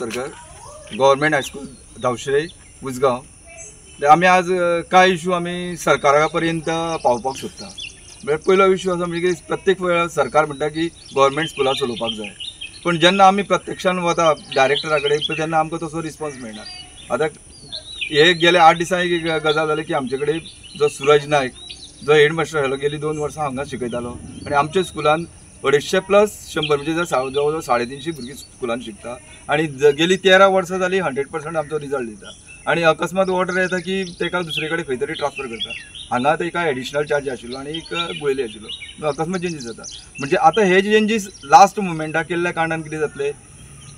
Government high school धावशिरे Usgaon आमी आज काय इशू आमी सरकारा पर्यंत पावपाक सोदता। पयलो इशू आसा म्हणजे प्रत्येक वेळा सरकार म्हणटा की गव्हर्मेंट स्कुलां चलोवपाक जाय, पण जेन्ना आमी प्रत्यक्षान वता डायरेक्टरा कडेन तेन्ना आमकां तसो रिस्पॉन्स मेळना। आतां हे गेले 8 दिसां एक गजाल जाली की आमचे कडेन जो सूरज नायक जो हेडमास्टर आसलो गेली 2 वर्सां हांगा शिकयतालो आनी आमच्या स्कुलान 250 + 100 म्हणजे जवळ जवळ 350 भुरगीं स्कुलान शिकता आनी गेली 13 वर्सां जाली 100% आमचो रिजल्ट दिता। आनी अकस्मात ऑर्डर येता की तेका दुसरे कडेन खंय तरी ट्रान्सफर करता, हांगा तेका एडिशनल चार्ज आशिल्लो आनी एक गोयले आशिल्लो, अकस्मात चेंजीस जाता। म्हणजे आतां हे चेंजीस लास्ट मुमेंटाक केल्ल्या कारणान कितें जातलें,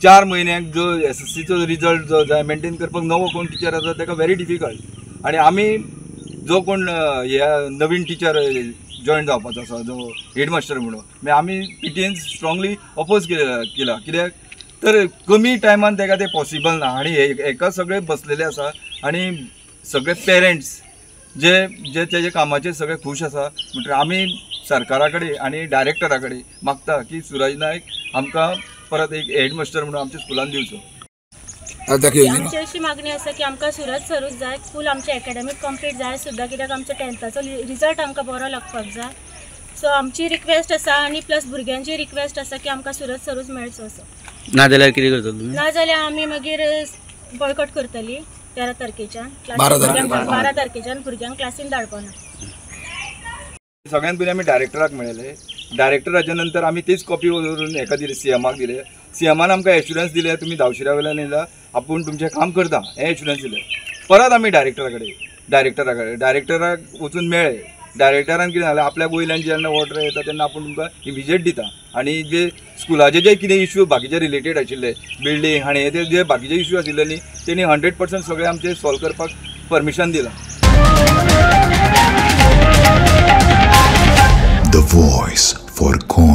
4 म्हयन्याक जो SSCचो रिजल्ट जो जाय मेंटेन करपाक नवो कोण टिचर आसा तेका व्हेरी डिफिकल्ट। आनी आमी जो कोण ह्या नवीन टिचर जॉयन जावपाचो आसा जो हेडमास्टर म्हणून मागीर आमी PTAन स्ट्रॉंगली अपोज केला कित्याक तर कमी टायमान तेका ते पॉसिबल ना। आनी हेका सगळे बसलेले आसा आनी सगळे पेरेंट्स जे तेजे कामाचेर सगळे खूश आसा। म्हणटकीर आमी सरकारा कडेन आनी डायरेक्टरा कडेन मागता की सूरज नायक आमकां परत एक हेडमास्टर म्हणून आमच्या स्कुलान दिवचो। आमची अशी मागणी आसा की आमकां सूरज सरूच जाय, फूल आमचे एकेडमीक कंप्लीट जाय सुद्दां, कित्याक आमचो 10थाचो रिजल्ट आमकां बरो लागपाक जाय। सो आमची रिक्वेस्ट आसा आनी प्लस भुरग्यांची रिक्वेस्ट आसा की आमकां सूरज सरूच मेळचो असो, नाजाल्यार कितें करतलो तुमी? नाजाल्यार आमी मागीर बॉयकॉट करतली 13 तारखेच्यान 12 तारखेच्यान भुरग्यांक क्लासीन धाडपाना। सगळ्यात पयलीं आमी डायरेक्टराक मेळयले, डायरेक्टराच्या नंतर आमी तीच कॉपी व्हरून हेका दिली CMाक दिले, CMान आमकां एश्युरन्स दिले तुमी धावशिऱ्या वयल्यान येयला आपूण तुमचें काम करता हें एश्युरन्स दिलें। परत आमी डायरेक्टराक वचून मेळ्ळे, डायरेक्टरान कितें जालें आपल्या वयल्यान जेन्ना ऑर्डर येता तेन्ना आपूण तुमकां इमिजिएट दिता आनी जे स्कुलाचे जे कितें इश्यू बाकीचे रिलेटेड आशिल्ले बिल्डींग आनी हे जे बाकीचे इश्यू आशिल्ले न्ही तेणी 100% सगळे आमचे सॉल्व करपाक परमिशन दिलां। The voice for Con.